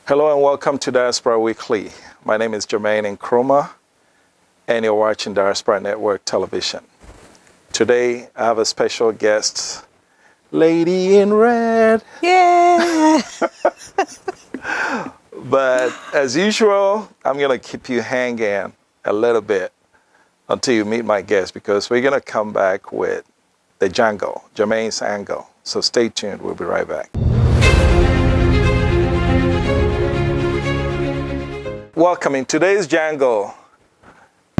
Hello and welcome to Diaspora Weekly. My name is Jermaine Nkrumah, and you're watching Diaspora Network Television. Today, I have a special guest, Lady in Red. Yeah. But as usual, I'm going to keep you hanging a little bit until you meet my guest, because we're going to come back with the jungle, Jermaine's angle. So stay tuned. We'll be right back. Welcome. In today's jungle,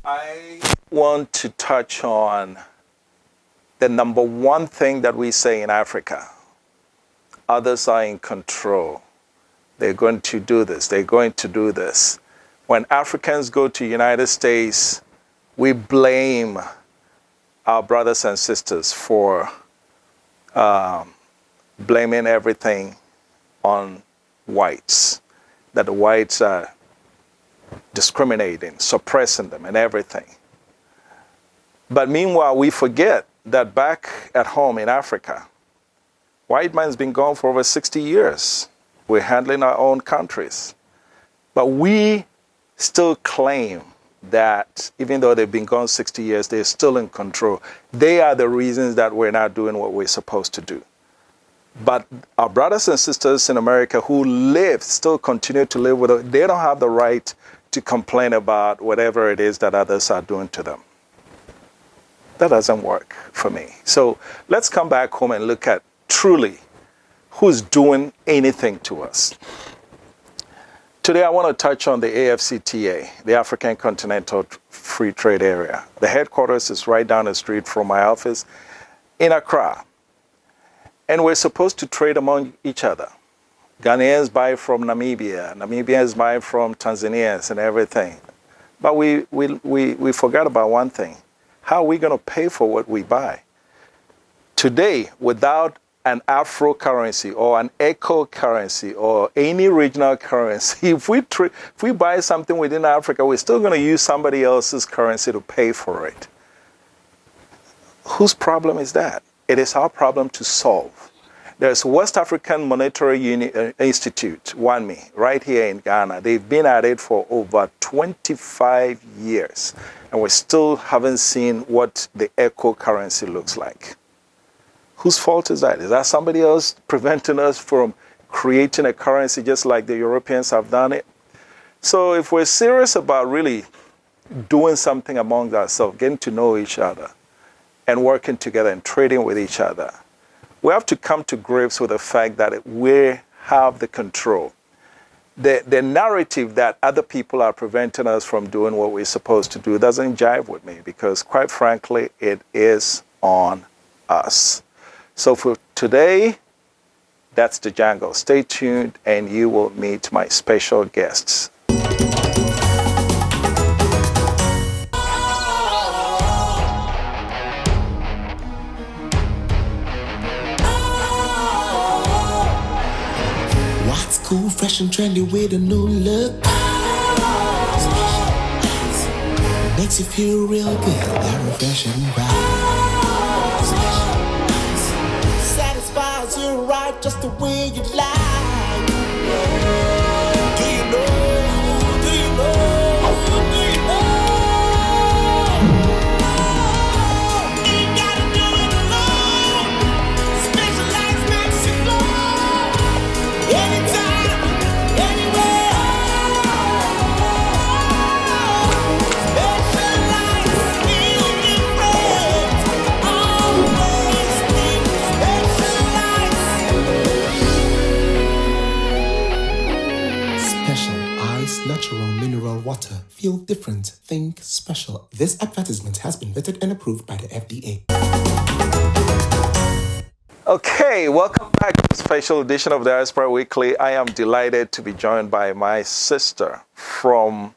I want to touch on the number one thing that we say in Africa. Others are in control. They're going to do this. They're going to do this. When Africans go to the United States, we blame our brothers and sisters for blaming everything on whites, that the whites are discriminating, suppressing them and everything. But meanwhile, we forget that back at home in Africa, white man's been gone for over 60 years. We're handling our own countries. But we still claim that even though they've been gone 60 years, they're still in control. They are the reasons that we're not doing what we're supposed to do. But our brothers and sisters in America who live, still continue to live with it, they don't have the right to complain about whatever it is that others are doing to them. That doesn't work for me. So let's come back home and look at truly who's doing anything to us. Today I want to touch on the AFCTA, the African Continental Free Trade Area. The headquarters is right down the street from my office in Accra. And we're supposed to trade among each other. Ghanaians buy from Namibia, Namibians buy from Tanzanians and everything. But we forgot about one thing. How are we going to pay for what we buy? Today, without an Afro currency or an eco currency or any regional currency, if we buy something within Africa, we're still going to use somebody else's currency to pay for it. Whose problem is that? It is our problem to solve. There's West African Monetary Institute, WANMI, right here in Ghana. They've been at it for over 25 years, and we still haven't seen what the eco currency looks like. Whose fault is that? Is that somebody else preventing us from creating a currency just like the Europeans have done it? So if we're serious about really doing something among ourselves, getting to know each other, and working together and trading with each other, we have to come to grips with the fact that we have the control. The narrative that other people are preventing us from doing what we're supposed to do doesn't jive with me, because quite frankly, it is on us. So for today, that's the jungle. Stay tuned and you will meet my special guests. Cool, fresh and trendy with a new look. Makes you feel real good, that refreshing vibe. Satisfies you right just the way you like. Do you know? Do you know? Do you know? Ain't gotta do it alone. Specialized makes you glow. Anytime. Natural mineral water. Feel different. Think special. This advertisement has been vetted and approved by the FDA. Okay, welcome back to a special edition of Diaspora Weekly. I am delighted to be joined by my sister from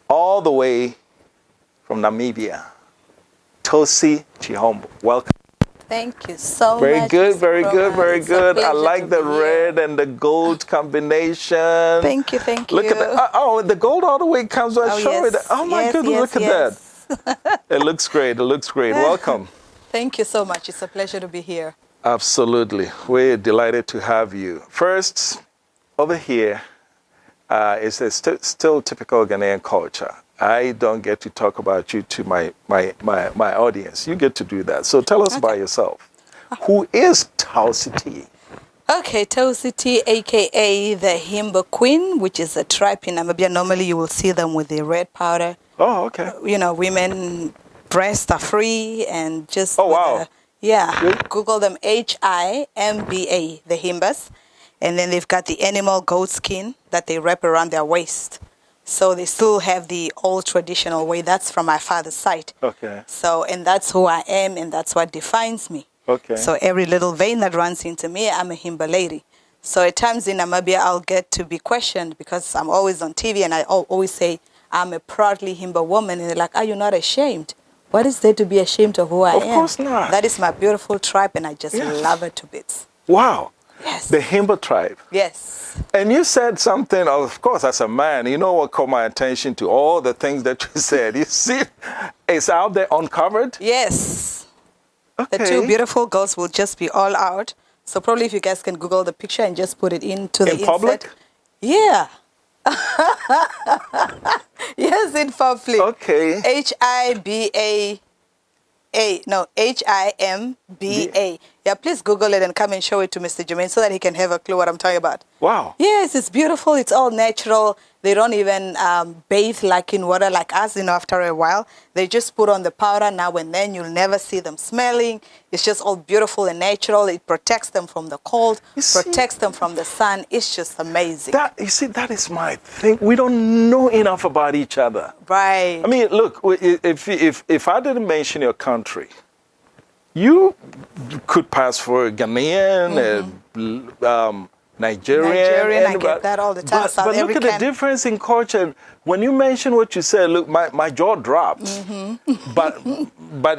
all the way from Namibia, Toucy T. Welcome. Thank you so much. Very good, very good, very It's good. I like the red and the gold combination. Thank you, thank you. Look at that. Oh, the gold all the way comes on. Show it. Oh my goodness, look at that. It looks great, it looks great. Welcome. Thank you so much. It's a pleasure to be here. Absolutely. We're delighted to have you. First, over here, it's still typical Ghanaian culture. I don't get to talk about you to my audience. You get to do that. So tell us about yourself. Who is Toucy T? Okay, Toucy T, a.k.a. the Himba Queen, which is a tribe in Namibia. Normally you will see them with the red powder. Oh, okay. You know, women breasts are free and just... Oh, wow. Yeah, Google them, Himba, the Himbas. And then they've got the animal goat skin that they wrap around their waist. So they still have the old traditional way. That's from my father's side. Okay. So, and that's who I am, and that's what defines me. Okay. So every little vein that runs into me, I'm a Himba lady. So at times in Namibia, I'll get to be questioned because I'm always on TV, and I always say, I'm a proudly Himba woman. And they're like, are you not ashamed? What is there to be ashamed of who I am? Of course not. That is my beautiful tribe, and I just love it to bits. Wow. Yes. The Himba tribe. Yes. And you said something, of course, as a man, you know what caught my attention to all the things that you said. You see, it's out there uncovered? Yes. Okay. The two beautiful girls will just be all out. So probably if you guys can Google the picture and just put it into the in public? insert. Yeah. Yes, in public. Okay. Himba. Yeah, please Google it and come and show it to Mr. Jermaine so that he can have a clue what I'm talking about. Wow. Yes, it's beautiful. It's all natural. They don't even bathe like in water like us, you know, after a while. They just put on the powder now and then. You'll never see them smelling. It's just all beautiful and natural. It protects them from the cold, protects them from the sun. It's just amazing. You see, that is my thing. We don't know enough about each other. Right. I mean, look, if I didn't mention your country, you could pass for a Ghanaian, Nigerian. I get that all the time. But look at the difference in culture. When you mention what you said, look, my jaw dropped. But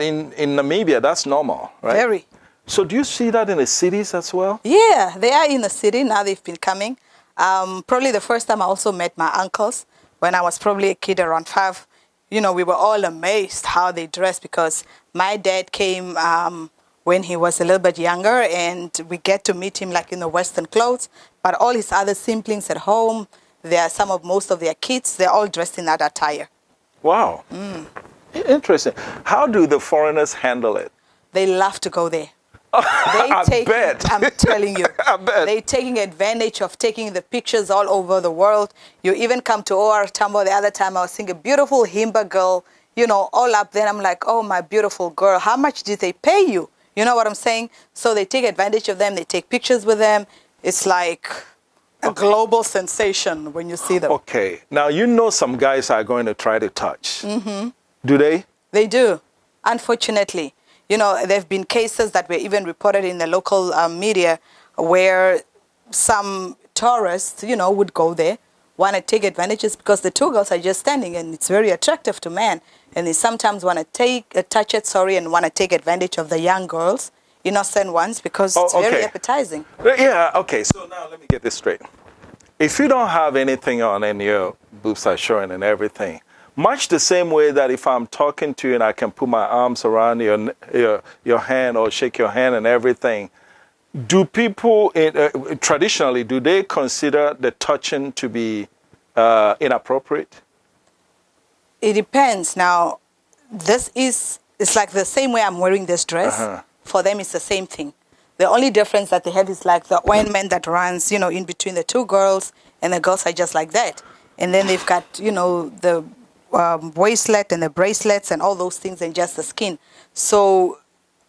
in Namibia, that's normal, right? Very. So do you see that in the cities as well? Yeah, they are in the city. Now they've been coming. Probably the first time I also met my uncles when I was probably a kid around 5. You know, we were all amazed how they dressed because my dad came when he was a little bit younger, and we get to meet him like in the Western clothes. But all his other siblings at home, most of their kids, they're all dressed in that attire. Wow. Interesting. How do the foreigners handle it? They love to go there. I bet. I'm telling you. I bet. They're taking advantage of taking the pictures all over the world. You even come to OR Tambo the other time. I was seeing a beautiful Himba girl, you know, all up there. I'm like, oh, my beautiful girl, how much did they pay you? You know what I'm saying? So they take advantage of them. They take pictures with them. It's like a global sensation when you see them. Okay. Now, you know some guys are going to try to touch. Do they? They do, unfortunately. You know, there have been cases that were even reported in the local media where some tourists, you know, would go there, want to take advantages because the two girls are just standing and it's very attractive to men. And they sometimes want to touch it, and want to take advantage of the young girls, innocent ones, because it's very appetizing. Yeah, okay. So now let me get this straight. If you don't have anything on and your boobs are showing and everything, much the same way that if I'm talking to you and I can put my arms around your hand or shake your hand and everything, do people traditionally, do they consider the touching to be inappropriate? It depends. Now, it's like the same way I'm wearing this dress. For them, it's the same thing. The only difference that they have is like the ointment that runs, you know, in between the two girls, and the girls are just like that. And then they've got, you know, the waistlet and the bracelets and all those things and just the skin. So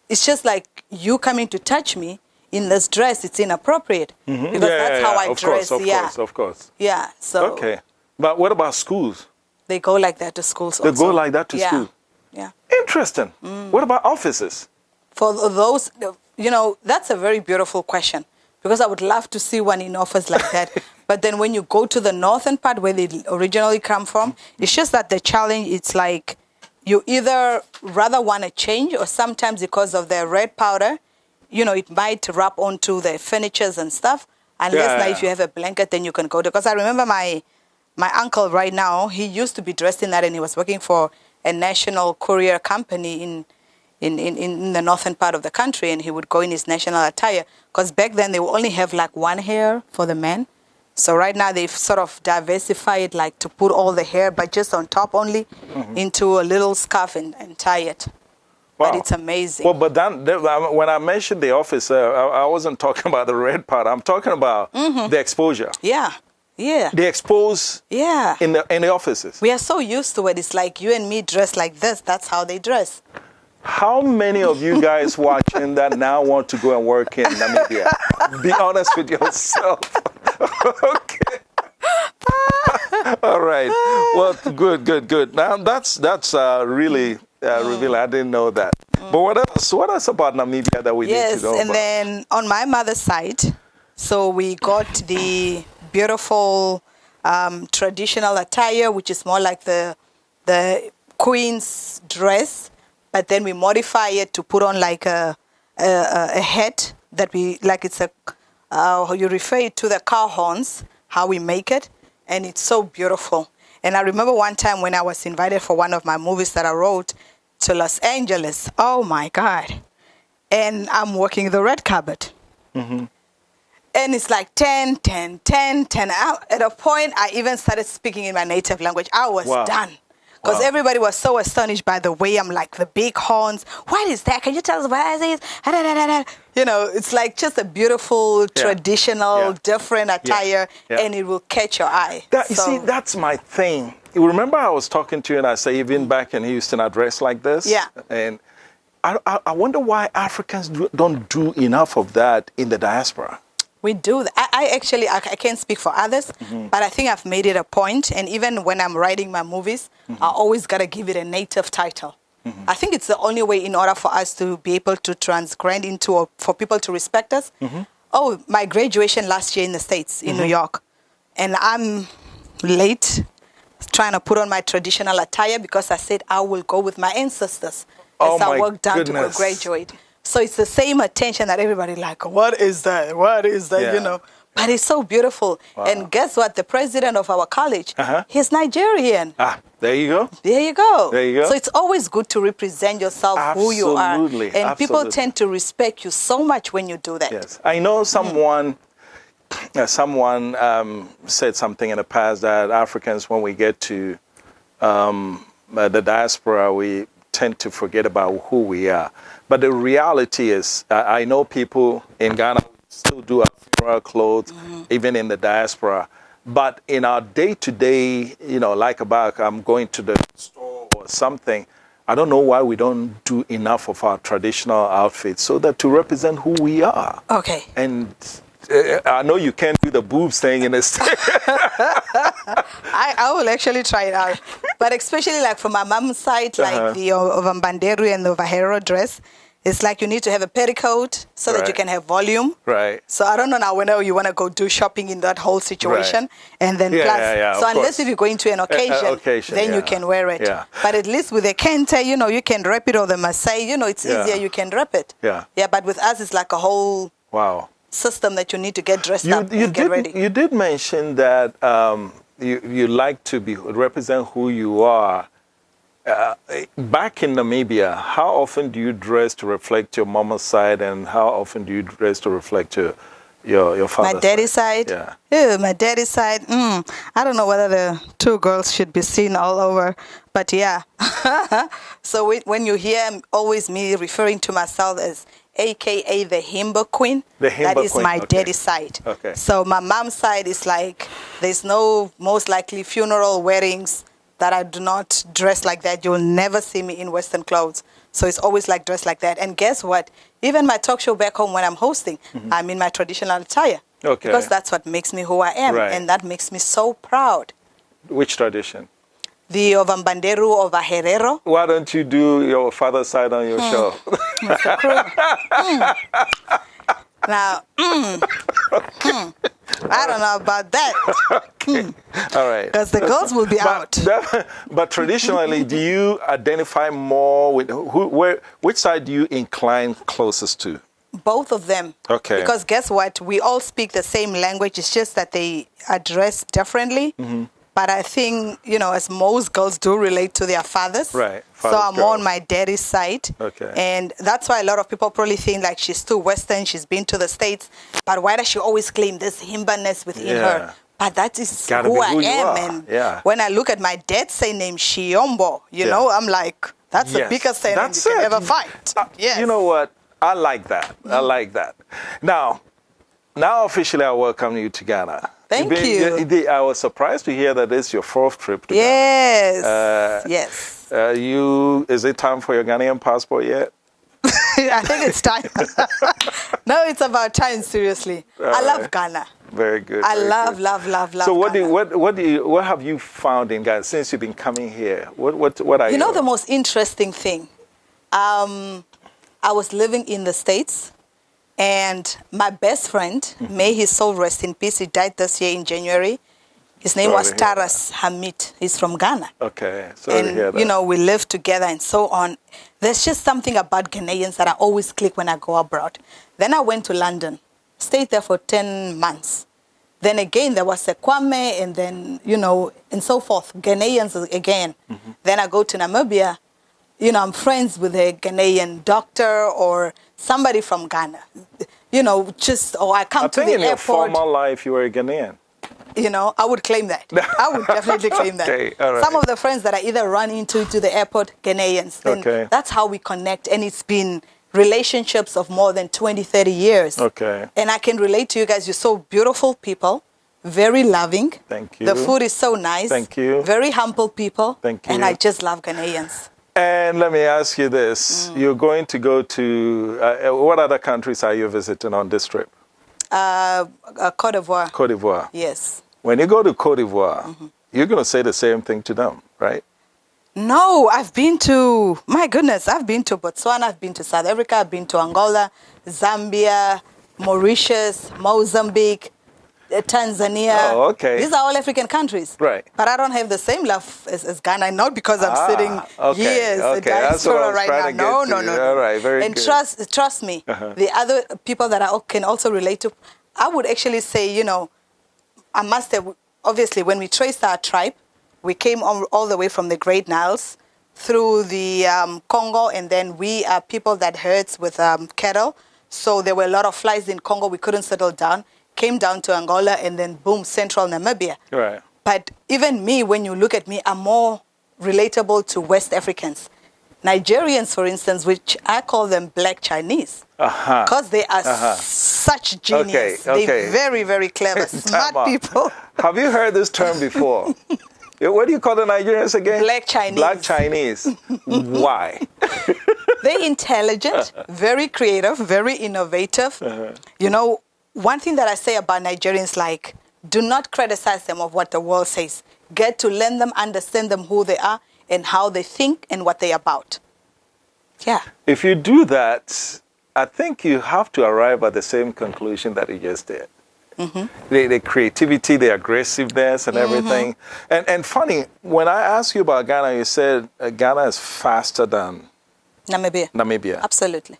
it's just like you coming to touch me in this dress, it's inappropriate. Because that's how I dress. Of course. Yeah. So okay. But what about schools? They go like that to schools also. They go like that to school? Yeah. Interesting. What about offices? For those, you know, that's a very beautiful question because I would love to see one in office like that. But then when you go to the northern part where they originally come from, it's just that the challenge, it's like you either rather want to change or sometimes because of the red powder, you know, it might rub onto the furnitures and stuff. Unless now if you have a blanket, then you can go there. Because I remember my uncle right now, he used to be dressed in that and he was working for a national courier company in the northern part of the country, and he would go in his national attire. Because back then they would only have like one hair for the men. So right now they've sort of diversified, like to put all the hair, but just on top only, into a little scarf and tie it. Wow. But it's amazing. Well, but then when I mentioned the office, I wasn't talking about the red part. I'm talking about the exposure. Yeah, yeah. They expose Yeah. in the offices. We are so used to it. It's like you and me dress like this. That's how they dress. How many of you guys watching that now want to go and work in Namibia? Be honest with yourself. Okay. All right. Well, good. Now that's really revealing. I didn't know that. But what else about Namibia that we need to know Yes, and about? then on my mother's side, so we got the beautiful traditional attire, which is more like the queen's dress, but then we modify it to put on like a hat that we like. It's you refer it to the cow horns, how we make it, and it's so beautiful. And I remember one time when I was invited for one of my movies that I wrote to Los Angeles. Oh my God! And I'm working the red carpet. And it's like 10, 10, 10, 10. At a point, I even started speaking in my native language. I was done. Because everybody was so astonished by the way I'm like, the big horns. What is that? Can you tell us what it is? You know, it's like just a beautiful, traditional, different attire, and it will catch your eye. You see, that's my thing. You remember I was talking to you and I say, even back in Houston, I dress like this? Yeah. And I wonder why Africans don't do enough of that in the diaspora. We do. I can't speak for others, but I think I've made it a point. And even when I'm writing my movies, I always got to give it a native title. I think it's the only way in order for us to be able to transgrend into, or for people to respect us. Oh, my graduation last year in the States, in New York. And I'm late trying to put on my traditional attire because I said I will go with my ancestors as I work down to graduate. So it's the same attention that everybody like, what is that? What is that? You know, but it's so beautiful. And guess what? The president of our college, he's Nigerian. There you go. There you go. There you go. So it's always good to represent yourself, who you are. And people tend to respect you so much when you do that. Yes. I know someone said something in the past that Africans, when we get to the diaspora, we tend to forget about who we are. But the reality is, I know people in Ghana still do our funeral clothes, even in the diaspora. But in our day-to-day, like I'm going to the store or something, I don't know why we don't do enough of our traditional outfits so that to represent who we are. Okay. And I know you can't do the boobs thing in this. I will actually try it out. But especially like from my mom's side, like the Ovambanderu and the Ovahero dress, it's like you need to have a petticoat so that you can have volume. Right. So I don't know now whenever you want to go do shopping in that whole situation. And then plus, so unless if you go into an occasion, then you can wear it. Yeah. But at least with a kente, you can wrap it, or the Maasai, it's easier, you can wrap it. Yeah. Yeah, but with us, it's like a whole system that you need to get dressed up and get ready. You did mention that you like to represent who you are. Back in Namibia, how often do you dress to reflect your mama's side, and how often do you dress to reflect your father's side? My daddy's side? Yeah. My daddy's side. I don't know whether the two girls should be seen all over, but yeah. So when you hear always me referring to myself as AKA the Himba Queen, that is my daddy's side. Okay. So my mom's side is like, there's no most likely funeral weddings that I do not dress like that. You'll never see me in Western clothes. So it's always like dressed like that. And guess what? Even my talk show back home when I'm hosting, I'm in my traditional attire. Okay. Because that's what makes me who I am. Right. And that makes me so proud. Which tradition? The Ovambanderu Ovaherero. Why don't you do your father's side on your show? Now, I don't know about that. All right. Because the girls will be out. But traditionally, do you identify more with which side do you incline closest to? Both of them. Okay. Because guess what? We all speak the same language. It's just that they address differently. But I think, as most girls do relate to their fathers. Right. So I'm on my daddy's side. Okay. And that's why a lot of people probably think like she's too Western, she's been to the States. But why does she always claim this Himba-ness within her? but that is Gotta who be I who you am. are. And Yeah. when I look at my dad's surname, Shiombo, you Yeah. know, I'm like, that's the Yes. biggest surname That's you can it. ever find. Yes. You know what? I like that. I like that. Now officially I welcome you to Ghana. Thank you. I was surprised to hear that this is your 4th trip to Yes. Ghana. Yes. Is it time for your Ghanaian passport yet? I think it's time. No, it's about time, seriously. I love Ghana. Very good. I very love, good. love, love, love So Ghana. what have you found in Ghana since you've been coming here? What are you? You know the most interesting thing? I was living in the States, and my best friend, may his soul rest in peace, he died this year in January. His name Sorry was to hear Taras Hamid. He's from Ghana. Okay, sorry to hear And, that. you know, we lived together and so on. There's just something about Ghanaians that I always click when I go abroad. Then I went to London, stayed there for 10 months. Then again, there was a Kwame, and then, you know, and so forth. Ghanaians again. Then I go to Namibia. You know, I'm friends with a Ghanaian doctor or somebody from Ghana. You know, or I come I to think the in your airport. former life you were a Ghanaian. You know, I would claim that. I would definitely claim that. Okay, all right. Some of the friends that I either run into to the airport, Ghanaians. Then Okay. That's how we connect. And it's been relationships of more than 20, 30 years. Okay. And I can relate to you guys. You're so beautiful people, very loving. Thank you. The food is so nice. Thank you. Very humble people. Thank And you. I just love Ghanaians. And let me ask you this. You're going to go to, what other countries are you visiting on this trip? Cote d'Ivoire. Cote d'Ivoire. Yes. When you go to Cote d'Ivoire, you're going to say the same thing to them, right? No, I've been to, my goodness, I've been to Botswana, I've been to South Africa, I've been to Angola, Zambia, Mauritius, Mozambique, Tanzania. Oh, okay. These are all African countries. Right. But I don't have the same love as Ghana, not because I'm sitting okay, years okay. a That's what I diaspora was right trying now. to No, get no, to. no, no. All right, very and good. trust me, the other people that I can also relate to, I would actually say, you know, I must have, obviously, when we traced our tribe, we came all the way from the Great Niles through the Congo, and then we are people that herds with cattle. So there were a lot of flies in Congo. We couldn't settle down. Came down to Angola, and then boom, central Namibia. Right. But even me, when you look at me, I'm more relatable to West Africans. Nigerians, for instance, which I call them black Chinese, because they are such genius. Okay. They're very, very clever, smart people. Have you heard this term before? What do you call the Nigerians again? Black Chinese. Black Chinese. Why? They're intelligent, very creative, very innovative. You know, one thing that I say about Nigerians, like, do not criticize them of what the world says. Get to learn them, understand them, who they are, and how they think and what they're about. Yeah. If you do that, I think you have to arrive at the same conclusion that you just did. The creativity, the aggressiveness and everything. And funny, when I asked you about Ghana, you said Ghana is faster than Namibia. Absolutely.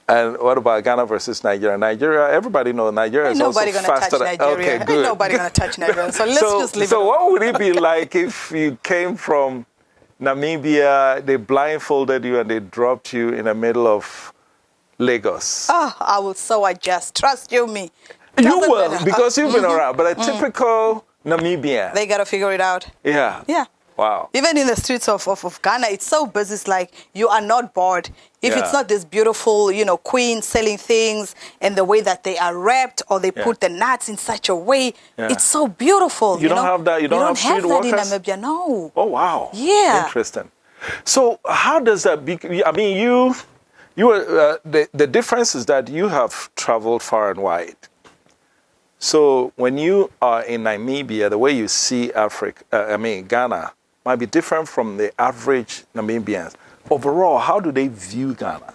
And what about Ghana versus Nigeria? Nigeria, everybody knows Nigeria is also Nobody gonna faster touch than... Nigeria. Okay, good. Ain't nobody gonna touch Nigeria. So let's just leave it. So what would it be like if you came from Namibia, they blindfolded you and they dropped you in the middle of Lagos? Oh, I will so adjust. Trust you me. You Doesn't will, matter. because you've been around. But a typical Namibian. They gotta figure it out. Yeah. Yeah. Wow. Even in the streets of Ghana, it's so busy. It's like you are not bored. If it's not this beautiful, you know, queen selling things and the way that they are wrapped or they put the nuts in such a way, it's so beautiful. You don't have that? You don't have street that workers? in Namibia, no. Oh, wow. Yeah. Interesting. So how does that I mean, you were, the difference is that you have traveled far and wide. So when you are in Namibia, the way you see Ghana might be different from the average Namibians. Overall, how do they view Ghana?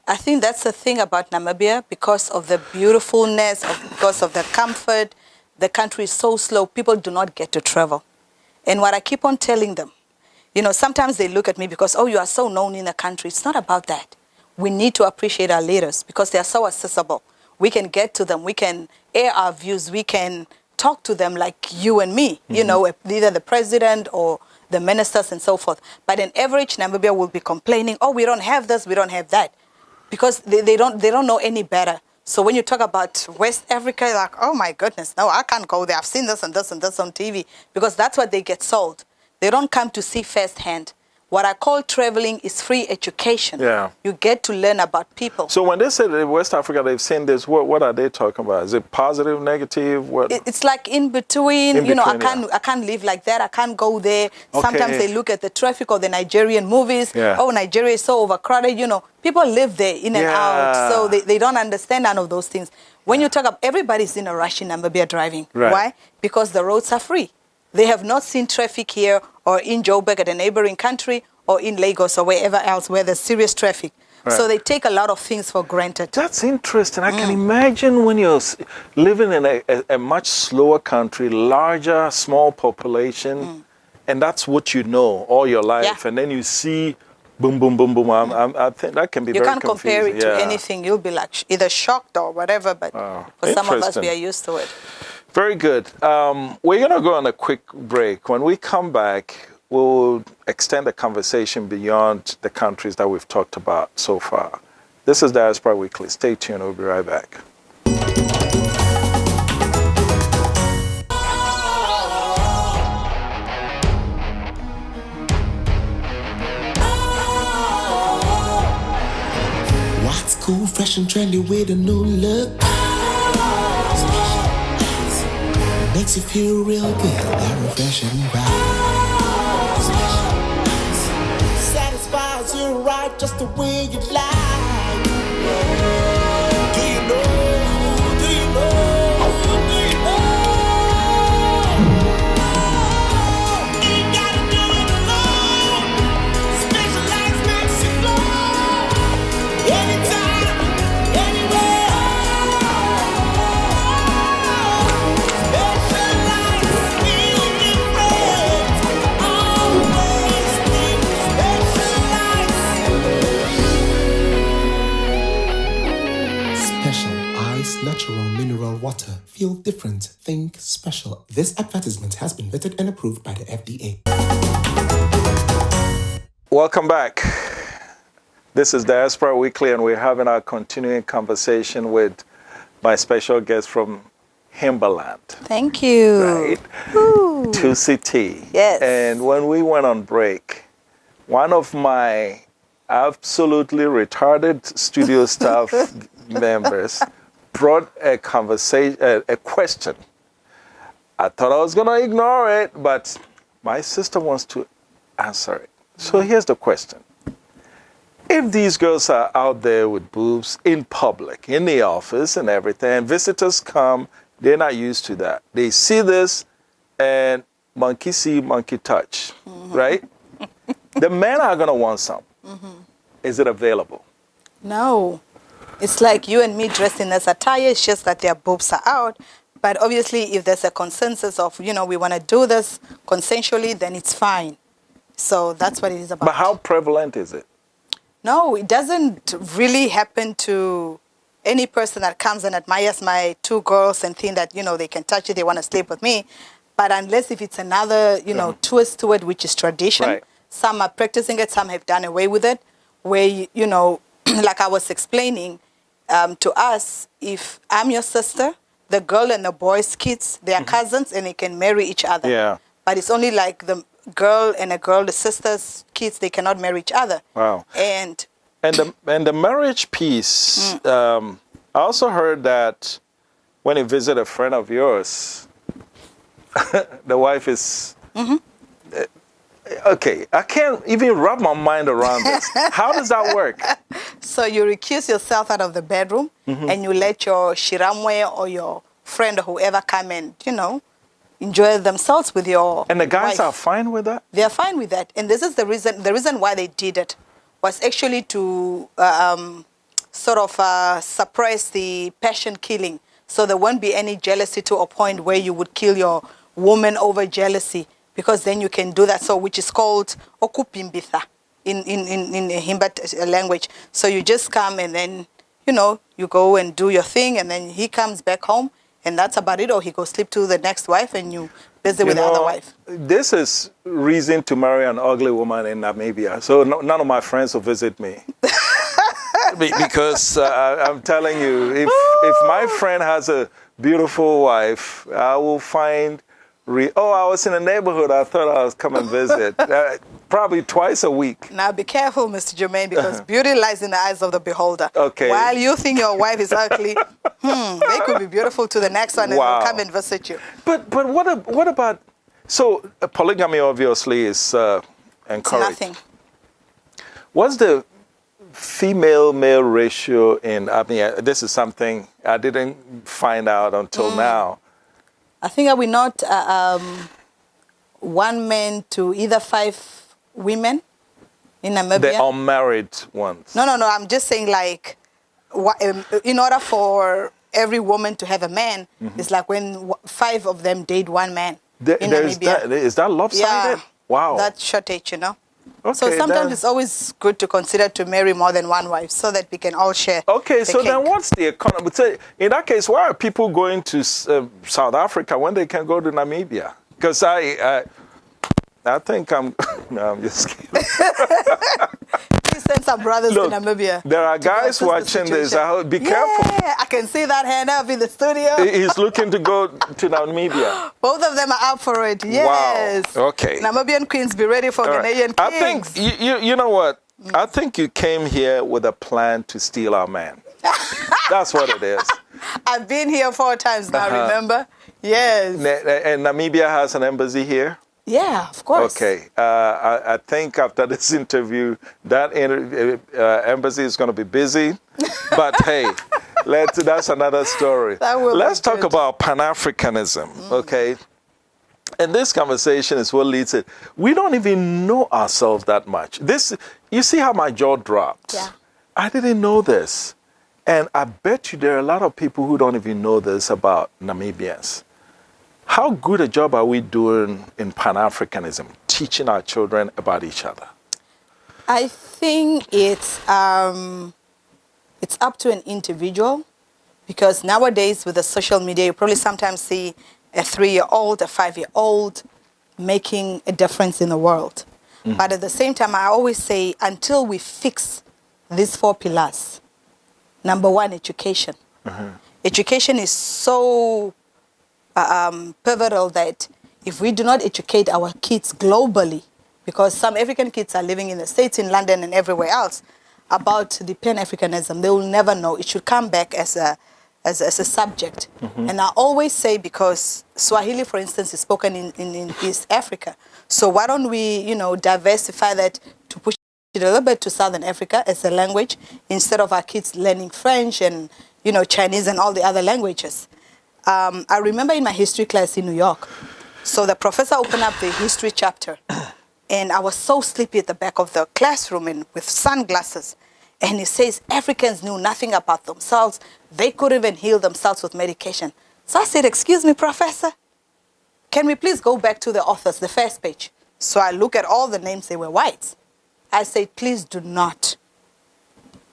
I think that's the thing about Namibia, because of the beautifulness, because of the comfort. The country is so slow, people do not get to travel. And what I keep on telling them, you know, sometimes they look at me because, oh, you are so known in the country. It's not about that. We need to appreciate our leaders because they are so accessible. We can get to them. We can air our views. We can talk to them like you and me, you know, either the president or the ministers and so forth. But an average Namibia will be complaining, oh, we don't have this, we don't have that, because they don't know any better. So when you talk about West Africa, you're like, oh my goodness, no, I can't go there. I've seen this and this and this on TV, because that's what they get sold. They don't come to see firsthand. What I call traveling is free education. Yeah. You get to learn about people. So when they say that in West Africa they've seen this, what are they talking about? Is it positive, negative? What? It's like in between. In you know, between, I can't live like that. I can't go there. Okay. Sometimes they look at the traffic or the Nigerian movies. Yeah. Oh, Nigeria is so overcrowded. You know, people live there in and out, so they don't understand none of those things. When you talk about, everybody's in a rush in Namibia driving. Right. Why? Because the roads are free. They have not seen traffic here or in Joburg at a neighboring country or in Lagos or wherever else where there's serious traffic. Right. So they take a lot of things for granted. That's interesting. I can imagine when you're living in a much slower country, larger, small population, and that's what you know all your life, Yeah. and then you see boom, boom, boom, boom. I think that can be You very can't compare it confusing. to anything. You'll be like either shocked or whatever, but for some of us, Interesting. we are used to it. Very good. We're going to go on a quick break. When we come back, we'll extend the conversation beyond the countries that we've talked about so far. This is Diaspora Weekly. Stay tuned. We'll be right back. What's cool, fresh and trendy with a new look? Makes you feel real good, that refreshing vibe. Satisfies you right just the way you like. Do you know? Do you know? Do you know? Ain't gotta do it alone. Specialized makes you flow. Anytime, anywhere. Specialized, feel different. Always think specialized. Special ice, natural mineral water. Feel different. Think special. This advertisement has been vetted and approved by the FDA. Welcome back. This is Diaspora Weekly, and we're having our continuing conversation with my special guest from Himbaland, Thank you. right? Ooh. Toucy T. Yes. And when we went on break, one of my absolutely retarded studio staff members brought a question. I thought I was going to ignore it, but my sister wants to answer it. So here's the question. If these girls are out there with boobs in public, in the office and everything, and visitors come, they're not used to that. They see this and monkey see, monkey touch, right? The men are going to want some. Is it available? No. It's like you and me dressed in as attire. It's just that their boobs are out. But obviously, if there's a consensus of, you know, we want to do this consensually, then it's fine. So that's what it is about. But how prevalent is it? No, it doesn't really happen to any person that comes and admires my two girls and think that, you know, they can touch it, they want to sleep with me. But unless if it's another, you know, twist to it, which is tradition, Right. some are practicing it, some have done away with it, where, you know, like I was explaining to us, if I'm your sister, the girl and the boy's kids, they are cousins and they can marry each other. Yeah. But it's only like the girl and a girl, the sister's kids, they cannot marry each other. Wow. And the marriage piece, I also heard that when you visit a friend of yours, the wife is... Okay, I can't even wrap my mind around this. How does that work? so you recuse yourself out of the bedroom and you let your shiramwe or your friend or whoever come and, you know, enjoy themselves with your And the guys wife. are fine with that? They are fine with that. And this is the reason why they did it was actually to sort of suppress the passion killing. So there won't be any jealousy to a point where you would kill your woman over jealousy, because then you can do that. So which is called okupimbitha in Himba language. So you just come and then, you know, you go and do your thing and then he comes back home and that's about it. Or he goes sleep to the next wife and you busy with the other wife. This is reason to marry an ugly woman in Namibia. So none of my friends will visit me. Because I'm telling you, if my friend has a beautiful wife, I will find. I was in a neighborhood. I thought I was come and visit. Probably twice a week. Now be careful, Mr. Jermaine, because beauty lies in the eyes of the beholder. Okay. While you think your wife is ugly, they could be beautiful to the next one and they'll come and visit you. But what about? So polygamy obviously is encouraged. It's nothing. What's the female-male ratio in? I mean, this is something I didn't find out until now. I think are we not one man to either 5 women in Namibia? The unmarried ones. No. I'm just saying, like, in order for every woman to have a man, it's like when 5 of them date one man in Namibia. Is that lopsided? Yeah. Wow. That's shortage, you know. Okay, So sometimes it's always good to consider to marry more than one wife so that we can all share. Okay, the so cake. then what's the economy? So in that case, why are people going to South Africa when they can go to Namibia? Because I think I'm. No, I'm just kidding. Please send some brothers Look, to Namibia. there are guys watching this. Be careful. Yeah, I can see that hand up in the studio. He's looking to go to Namibia. Both of them are up for it. Yes. Wow. Okay. Namibian queens, be ready for Ghanaian I kings. think you know what? I think you came here with a plan to steal our man. That's what it is. I've been here 4 times now. Remember? Yes. And Namibia has an embassy here. Yeah, of course. Okay. I think after this interview, that embassy is going to be busy. But hey, that's another story. Let's talk about Pan-Africanism, okay? And this conversation is what leads it. We don't even know ourselves that much. You see how my jaw dropped? Yeah. I didn't know this. And I bet you there are a lot of people who don't even know this about Namibians. How good a job are we doing in Pan-Africanism, teaching our children about each other? I think it's up to an individual, because nowadays with the social media, you probably sometimes see a 3-year-old, a 5-year-old making a difference in the world. But at the same time, I always say, until we fix these 4 pillars, number 1, education. Education is so pivotal that if we do not educate our kids globally, because some African kids are living in the States, in London and everywhere else, about the Pan-Africanism, they will never know. It should come back as a subject. And I always say, because Swahili, for instance, is spoken in East Africa. So why don't we, diversify that to push it a little bit to Southern Africa as a language, instead of our kids learning French and, Chinese and all the other languages. I remember in my history class in New York, so the professor opened up the history chapter, and I was so sleepy at the back of the classroom and with sunglasses. And he says Africans knew nothing about themselves. They couldn't even heal themselves with medication. So I said, excuse me, professor, can we please go back to the authors, the first page? So I look at all the names, they were whites. I said, please do not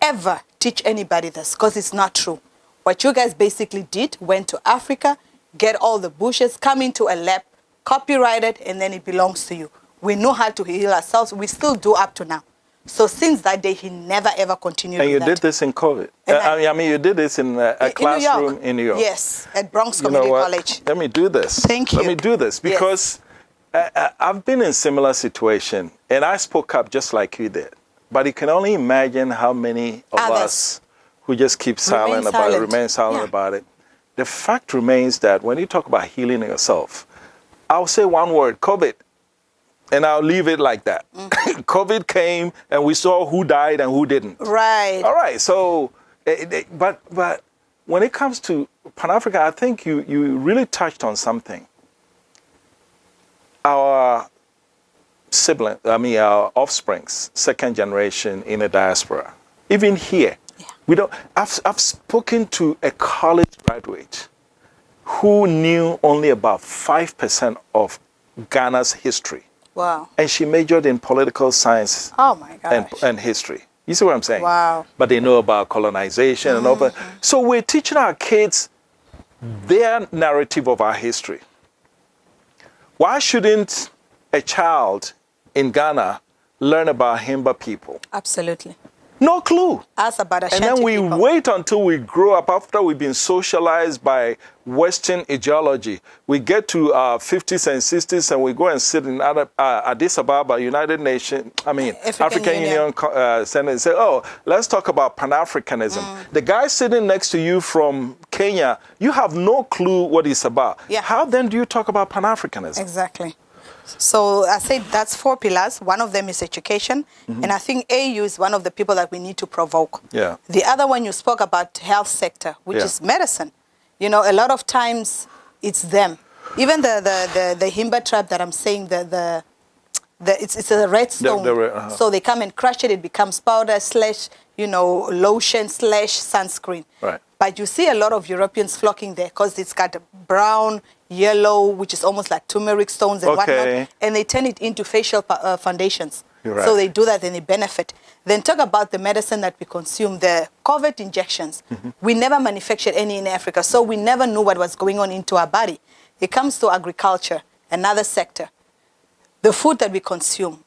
ever teach anybody this, because it's not true. What you guys basically did, went to Africa, get all the bushes, come into a lab, copyright it, and then it belongs to you. We know how to heal ourselves. We still do up to now. So since that day, he never, ever continued with that. And you did this in COVID. You did this in a classroom in New York. Yes, at Bronx Community College. Let me do this. Thank you. Let me do this, because I've been in a similar situation, and I spoke up just like you did. But you can only imagine how many of us who just keep silent about it, remain silent about it. The fact remains that when you talk about healing yourself, I'll say one word, COVID, and I'll leave it like that. COVID came, and we saw who died and who didn't. Right. All right, so, but when it comes to Pan-Africa, I think you really touched on something. Our our offsprings, second generation in the diaspora, even here, we don't. I've spoken to a college graduate who knew only about 5% of Ghana's history. Wow. And she majored in political science. Oh my gosh. And history. You see what I'm saying? Wow. But they know about colonization and all that. So we're teaching our kids their narrative of our history. Why shouldn't a child in Ghana learn about Himba people? Absolutely. No clue. Ask about And Ashanti then we people. wait until we grow up after we've been socialized by Western ideology. We get to 50s and 60s and we go and sit in Addis Ababa, United Nations, African Union Senate and say, oh, let's talk about Pan-Africanism. The guy sitting next to you from Kenya, you have no clue what it's about. Yeah. How then do you talk about Pan-Africanism? Exactly. So I said that's 4 pillars. One of them is education. And I think AU is one of the people that we need to provoke. Yeah. The other one you spoke about, health sector, which is medicine. You know, a lot of times it's them. Even the Himba tribe that I'm saying, it's a red stone. So they come and crush it. It becomes powder / lotion / sunscreen. Right. But you see a lot of Europeans flocking there because it's got brown, yellow, which is almost like turmeric stones and whatnot. And they turn it into facial foundations. Right. So they do that and they benefit. Then talk about the medicine that we consume, the COVID injections. We never manufactured any in Africa, so we never knew what was going on into our body. It comes to agriculture, another sector. The food that we consume.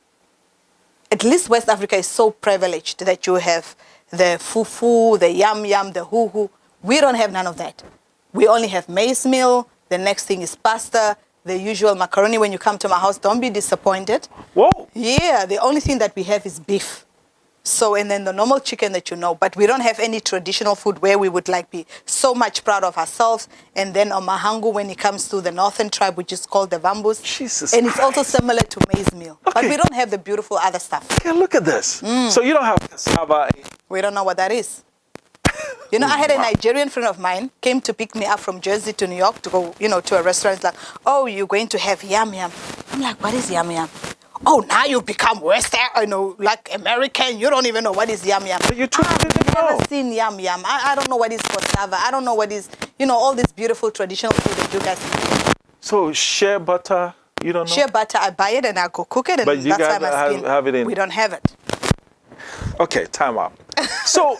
At least West Africa is so privileged that you have the fufu, the yam yam, the hoo. We don't have none of that. We only have maize meal. The next thing is pasta, the usual macaroni. When you come to my house, don't be disappointed. Whoa. Yeah, the only thing that we have is beef. So, and then the normal chicken that you know. But we don't have any traditional food where we would be so much proud of ourselves. And then on Mahangu, when it comes to the northern tribe, which is called the Vambus. Jesus and it's Christ. also similar to maize meal. Okay. But we don't have the beautiful other stuff. Yeah, look at this. So you don't have cassava. We don't know what that is. You know, I had a Nigerian friend of mine came to pick me up from Jersey to New York to go, to a restaurant. It's like, oh, you're going to have yam yam. I'm like, what is yam yam? Oh, now you become Western, like American. You don't even know what is yam yam. But you didn't I've know. never seen yam yam. I don't know what is cassava. I don't know what is, all this beautiful traditional food that you guys make. So shea butter, you don't know? Shea butter, I buy it and I go cook it. And But you that's guys why my skin, have it in. We don't have it. Okay, time out. So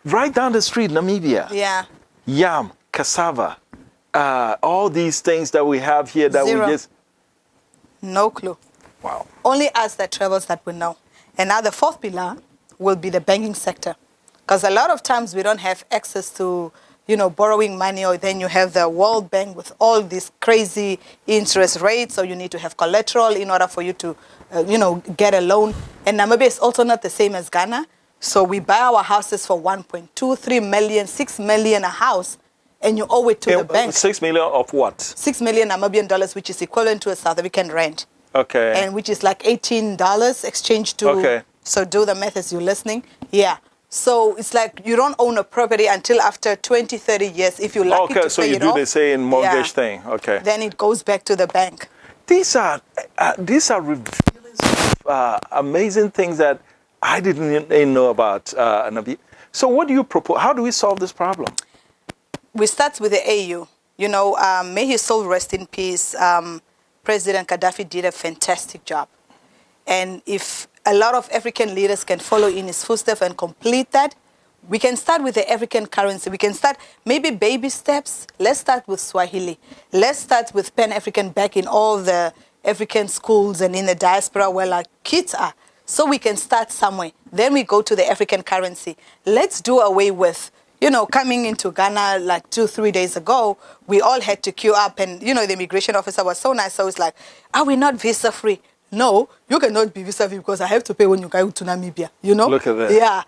right down the street, Namibia. Yeah. Yam, cassava, all these things that we have here that Zero. we just... No clue. Wow. Only us that travels that will know. And now the 4th pillar will be the banking sector. Because a lot of times we don't have access to, borrowing money, or then you have the World Bank with all these crazy interest rates, so you need to have collateral in order for you to, get a loan. And Namibia is also not the same as Ghana. So we buy our houses for 1.2, 3 million, 6 million a house, and you owe it to the bank. 6 million of what? 6 million Namibian dollars, which is equivalent to a South African rent. Okay. And which is like $18 exchange to... Okay. So do the math as you're listening. Yeah. So it's like you don't own a property until after 20, 30 years. If you're lucky to pay so you it do off, the same mortgage thing. Okay. then it goes back to the bank. These are revealing amazing things that I didn't even know about Namibia. So what do you propose? How do we solve this problem? We start with the AU. May his soul rest in peace. President Gaddafi did a fantastic job. And if a lot of African leaders can follow in his footsteps and complete that, we can start with the African currency. We can start maybe baby steps. Let's start with Swahili. Let's start with Pan-African back in all the African schools and in the diaspora where our kids are. So we can start somewhere. Then we go to the African currency. Let's do away with, coming into Ghana like 2-3 days ago, we all had to queue up and, the immigration officer was so nice. So it's like, are we not visa free? No, you cannot be visa free because I have to pay when you go to Namibia, Look at that. Yeah.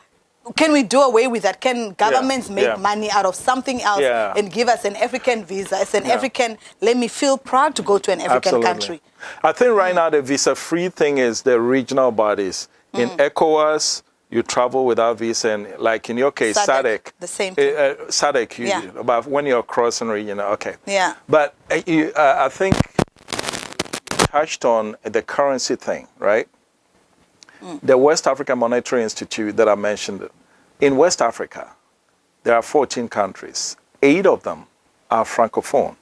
Can we do away with that? Can governments make money out of something else and give us an African visa? As an African, let me feel proud to go to an African country. I think right now the visa-free thing is the regional bodies. In ECOWAS, you travel without visa, and like in your case, SADC. The same thing. SADC, but when you're crossing region, okay. Yeah. But I think you touched on the currency thing, right? The West African Monetary Institute that I mentioned, in West Africa, there are 14 countries. 8 of them are Francophone.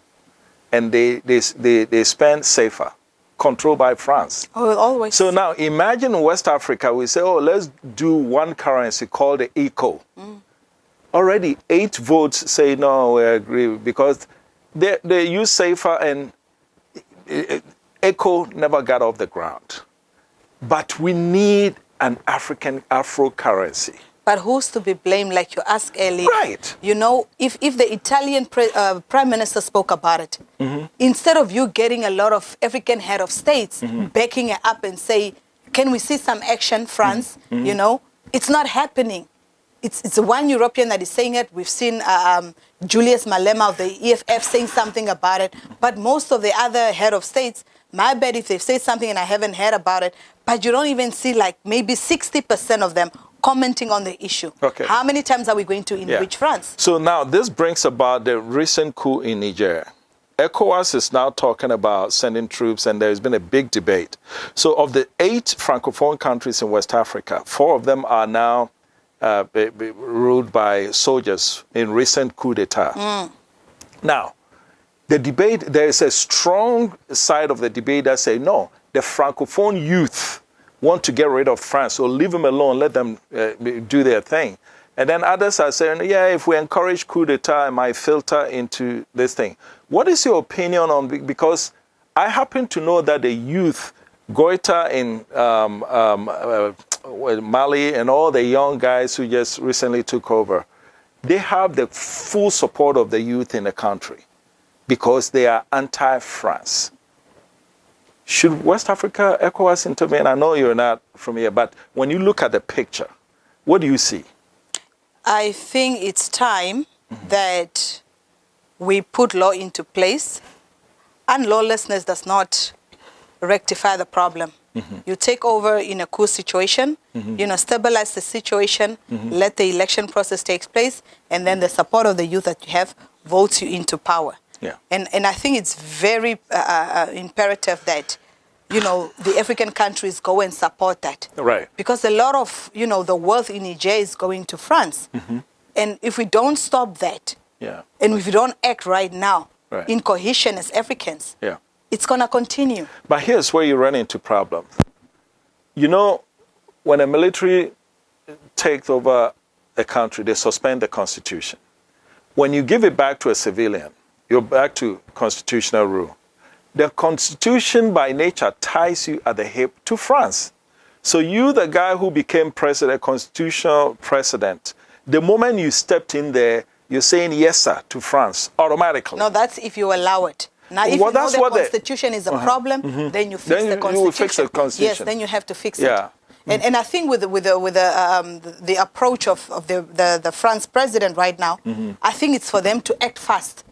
And they spend safer, controlled by France. Oh, always. So now imagine in West Africa, we say, oh, let's do one currency called the ECO. Already 8 votes say, no, we agree, because they use safer, and ECO never got off the ground. But we need an African Afro currency. But who's to be blamed, like you asked earlier? Right. You know, if the Italian prime minister spoke about it, instead of you getting a lot of African head of states backing it up and say, can we see some action, France? You know, it's not happening. It's one European that is saying it. We've seen Julius Malema of the EFF saying something about it. But most of the other head of states, my bet if they've said something and I haven't heard about it, but you don't even see like maybe 60% of them commenting on the issue. Okay. How many times are we going to enrich France? So now this brings about the recent coup in Niger. ECOWAS is now talking about sending troops, and there's been a big debate. So of the 8 Francophone countries in West Africa, 4 of them are now ruled by soldiers in recent coup d'etat. Now, the debate, there is a strong side of the debate that say, no, the Francophone youth want to get rid of France, so leave them alone, let them do their thing. And then others are saying, yeah, if we encourage coup d'etat, it might filter into this thing. What is your opinion on, because I happen to know that the youth, Goita in Mali and all the young guys who just recently took over, they have the full support of the youth in the country because they are anti-France. Should West Africa, ECOWAS intervene? I know you're not from here, but when you look at the picture, what do you see? I think it's time that we put law into place, and lawlessness does not rectify the problem. You take over in a coup situation, you know, stabilize the situation, let the election process take place, and then the support of the youth that you have votes you into power. Yeah. And I think it's very imperative that, you know, the African countries go and support that. Right. Because a lot of, you know, the wealth in Niger is going to France. And if we don't stop that, and if we don't act right now in cohesion as Africans, it's going to continue. But here's where you run into problems. You know, when a military takes over a country, they suspend the constitution. When you give it back to a civilian, you're back to constitutional rule. The constitution by nature ties you at the hip to France. So you, the guy who became president, constitutional president, the moment you stepped in there, you're saying yes, sir, to France automatically. No, that's if you allow it. Now, if you know the constitution is a problem, then you fix the constitution. You will fix the constitution. Yes, then you have to fix it. And I think with the approach of the France president right now, I think it's for them to act fast.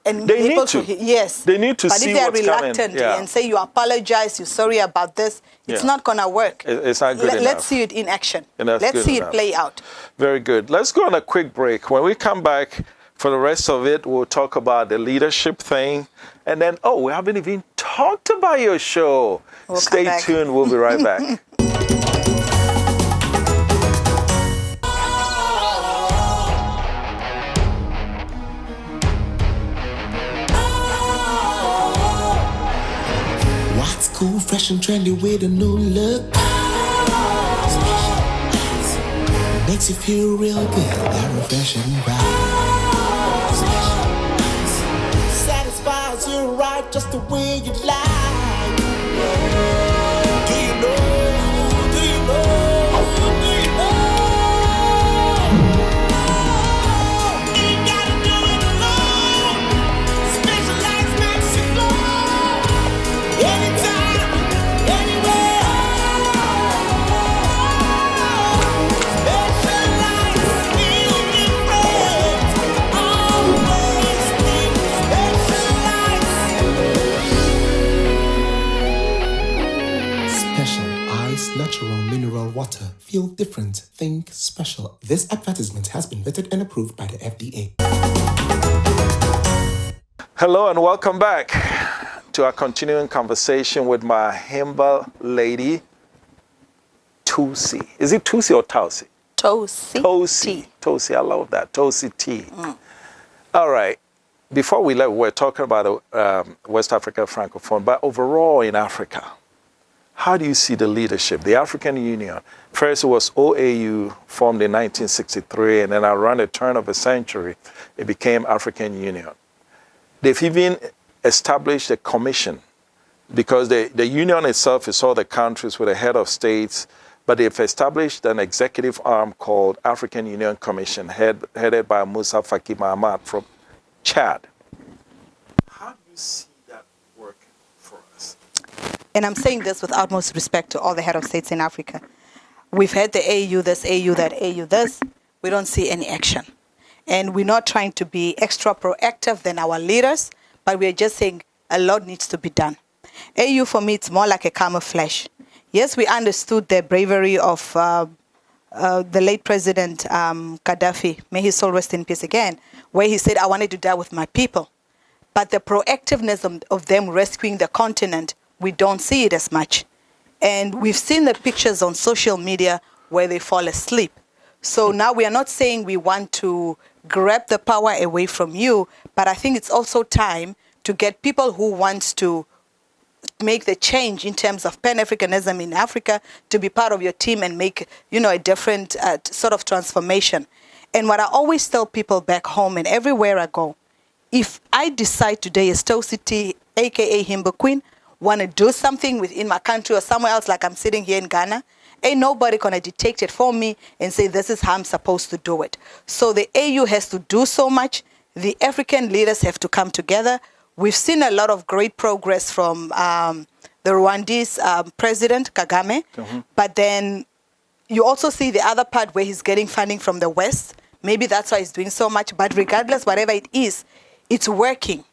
And they need to. Yes. They need to but see what's coming. But if they're reluctant and say you apologize, you're sorry about this, it's not going to work. It's not good enough. Let's see it in action. Let's see it play out. Very good. Let's go on a quick break. When we come back, for the rest of it, we'll talk about the leadership thing. And then, we haven't even talked about your show. Stay tuned. We'll be right back. What's cool, fresh and trendy with a new look? Makes you feel real good, that refreshing vibe. Satisfies you right just the way you like. Do you know? Do you know? Do you know? You ain't gotta do it alone. Specialized makes you flow. Anytime, anywhere. Specialized, feel different. Always think specialized. Special ice, natural mineral water. Feel different. Think special. This advertisement has been vetted and approved by the FDA. Hello and welcome back to our continuing conversation with my humble lady, Toucy. Is it Toucy or Toucy? Toucy. Toucy, I love that. Toucy T. All right. Before we left, we're talking about West Africa Francophone, but overall in Africa, how do you see the leadership, the African Union? First, it was OAU, formed in 1963, and then around the turn of a century, it became African Union. They've even established a commission because the union itself is all the countries with a head of states, But they've established an executive arm called African Union Commission, headed by Musa Faki Mahamat from Chad. How do you see that working for us? And I'm saying this with utmost respect to all the head of states in Africa. We've had the AU this, AU that, AU this. We don't see any action. And we're not trying to be extra proactive than our leaders, but we're just saying a lot needs to be done. AU for me, it's more like a camouflage. Yes, we understood the bravery of the late President Gaddafi, may his soul rest in peace again, where he said, I wanted to die with my people. But the proactiveness of them rescuing the continent, we don't see it as much. And we've seen the pictures on social media where they fall asleep. So now we are not saying we want to grab the power away from you, but I think it's also time to get people who want to make the change in terms of Pan-Africanism in Africa to be part of your team and make, a different sort of transformation. And what I always tell people back home and everywhere I go, if I decide today as Toucy T, a.k.a. Himbo Queen, want to do something within my country or somewhere else, like I'm sitting here in Ghana, ain't nobody going to detect it for me and say, this is how I'm supposed to do it. So the AU has to do so much. The African leaders have to come together. We've seen a lot of great progress from the Rwandese President Kagame, but then you also see the other part where he's getting funding from the West. Maybe that's why he's doing so much, but regardless, whatever it is, it's working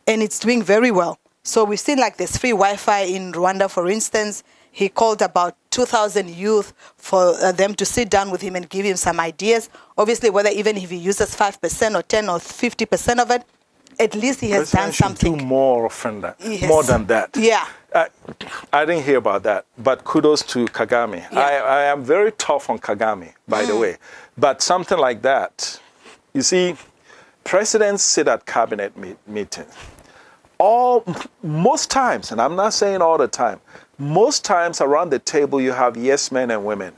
and it's doing very well. So we've seen like there's free Wi-Fi in Rwanda, for instance. He called about 2,000 youth for them to sit down with him and give him some ideas. Obviously, whether even if he uses 5% or 10 or 50% of it, at least he has done something. Do more often than, more than that. Yeah. I didn't hear about that, but kudos to Kagame. Yeah. I am very tough on Kagame, by the way. But something like that, you see, presidents sit at cabinet meetings. Most times, and I'm not saying all the time, most times around the table you have yes men and women.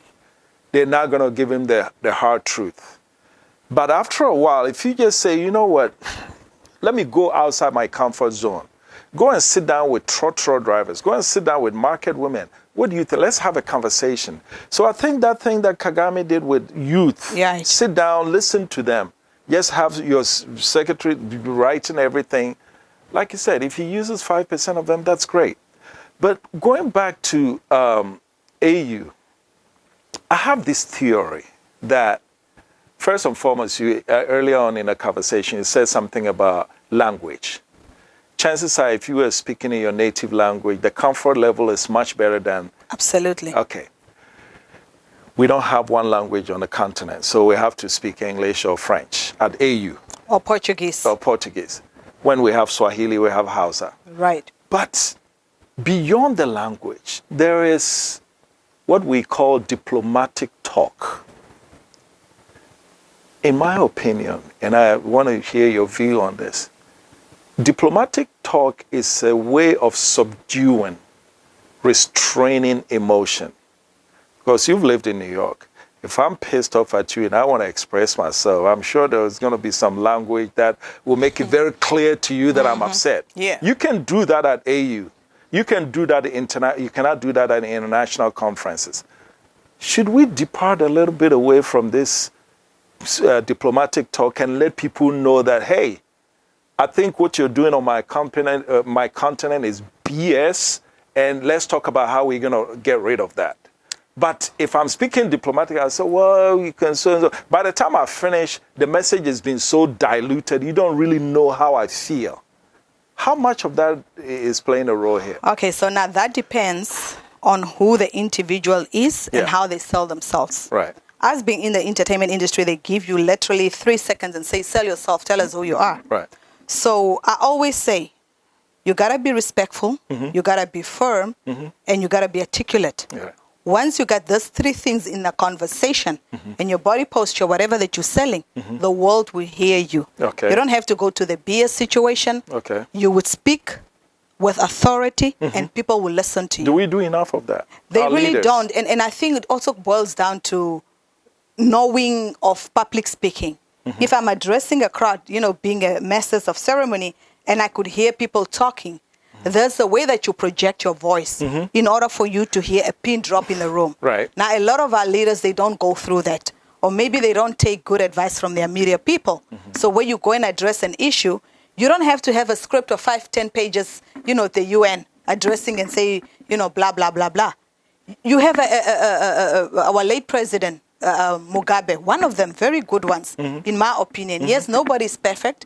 They're not going to give him the hard truth. But after a while, if you just say, you know what, let me go outside my comfort zone. Go and sit down with trotro drivers. Go and sit down with market women. What do you think? Let's have a conversation. So I think that thing that Kagame did with youth, sit down, listen to them. Just have your secretary writing everything. Like you said, if he uses 5% of them, that's great. But going back to AU, I have this theory that, first and foremost, you earlier on in the conversation, you said something about language. Chances are, if you were speaking in your native language, the comfort level is much better than... Absolutely. Okay. We don't have one language on the continent, so we have to speak English or French at AU. Or Portuguese. Or Portuguese. When we have Swahili, we have Hausa. Right. But beyond the language, there is what we call diplomatic talk. In my opinion, and I want to hear your view on this, diplomatic talk is a way of subduing, restraining emotion. Because you've lived in New York. If I'm pissed off at you and I want to express myself, I'm sure there's going to be some language that will make it very clear to you that I'm upset. Yeah. You can do that at AU. You can do that you cannot do that at international conferences. Should we depart a little bit away from this diplomatic talk and let people know that, hey, I think what you're doing on my continent is BS, and let's talk about how we're going to get rid of that. But if I'm speaking diplomatically, I say, well, you can so. By the time I finish, the message has been so diluted, you don't really know how I feel. How much of that is playing a role here? Okay, so now that depends on who the individual is and how they sell themselves. Right. As being in the entertainment industry, they give you literally 3 seconds and say, sell yourself, tell us who you are. Right. So I always say, you got to be respectful, you got to be firm, and you got to be articulate. Yeah. Once you got those 3 things in the conversation, and your body posture, whatever that you're selling, the world will hear you. Okay. You don't have to go to the BS situation. Okay. You would speak with authority, and people will listen to you. Do we do enough of that? They Our really leaders? don't. And I think it also boils down to knowing of public speaking. If I'm addressing a crowd, being a master of ceremony, and I could hear people talking, there's a way that you project your voice in order for you to hear a pin drop in the room. Right. Now, a lot of our leaders, they don't go through that. Or maybe they don't take good advice from their media people. So when you go and address an issue, you don't have to have a script of 5-10 pages, the UN addressing and say, blah, blah, blah, blah. You have our late president, Mugabe, one of them, very good ones, in my opinion. Yes, nobody's perfect.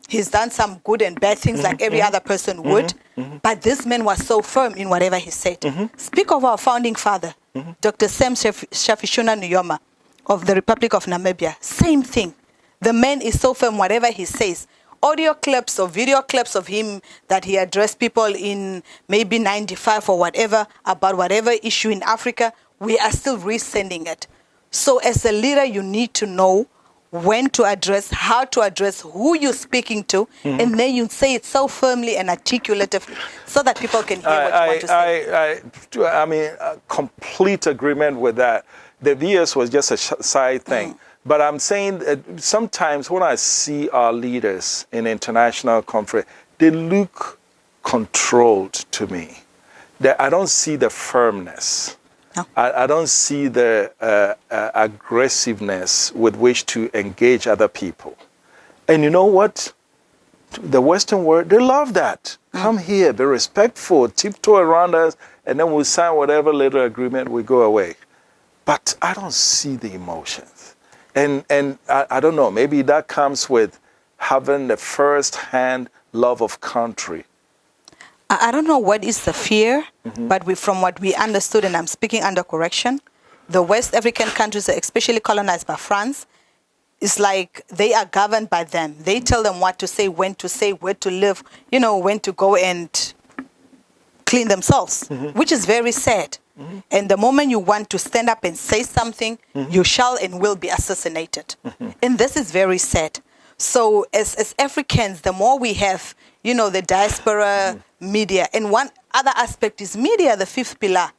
He's done some good and bad things like every other person would. But this man was so firm in whatever he said. Speak of our founding father, Dr. Sam Shafishuna Nujoma of the Republic of Namibia. Same thing. The man is so firm, whatever he says. Audio clips or video clips of him that he addressed people in maybe 95 or whatever, about whatever issue in Africa, we are still resending it. So as a leader, you need to know when to address, how to address, who you're speaking to, and then you say it so firmly and articulatively so that people can hear what you want to say. I mean, complete agreement with that. The VS was just a side thing. But I'm saying that sometimes when I see our leaders in international conference, they look controlled to me. I don't see the firmness. No. I don't see the aggressiveness with which to engage other people. And you know what? The Western world, they love that. Come here, be respectful, tiptoe around us, and then we'll sign whatever little agreement, we go away. But I don't see the emotions. And I don't know, maybe that comes with having the first-hand love of country. I don't know what is the fear, but from what we understood, and I'm speaking under correction, the West African countries, especially colonized by France, it's like they are governed by them. They tell them what to say, where to live, when to go and clean themselves, which is very sad. And the moment you want to stand up and say something, you shall and will be assassinated. And this is very sad. So as Africans, the more we have, the diaspora media, and one other aspect is media, the fifth pillar,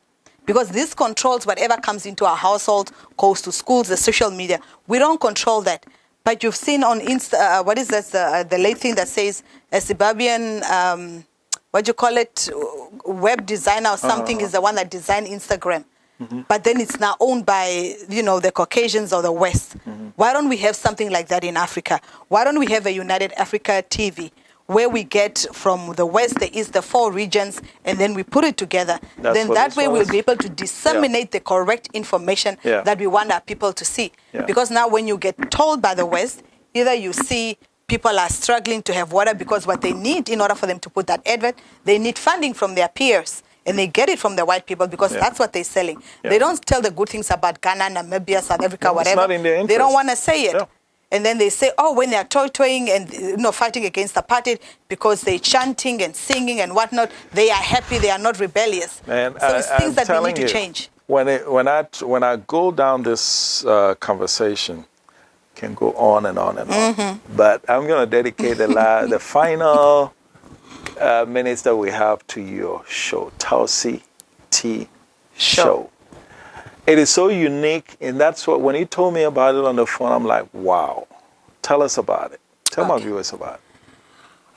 because this controls whatever comes into our household, goes to schools, the social media. We don't control that. But you've seen on Insta, what is that, the late thing that says a Zimbabwean, web designer or something is the one that designed Instagram. But then it's now owned by, the Caucasians or the West. Why don't we have something like that in Africa? Why don't we have a United Africa TV where we get from the West, the East, the 4 regions, and then we put it together? Then that way we'll be able to disseminate the correct information that we want our people to see. Because now when you get told by the West, either you see people are struggling to have water because what they need in order for them to put that advert, they need funding from their peers. And they get it from the white people because that's what they're selling. They don't tell the good things about Ghana, Namibia, South Africa, whatever. It's not in their interest. They don't want to say it. And then they say, when they're toying and fighting against apartheid because they're chanting and singing and whatnot, they are happy, they are not rebellious. And so it's things that we need to change. When I go down this conversation, can go on and on and on. But I'm going to dedicate the final minutes that we have to your show, Toucy T show. It is so unique, and that's what, when he told me about it on the phone, I'm like, wow. Tell us about it. Tell my viewers about it.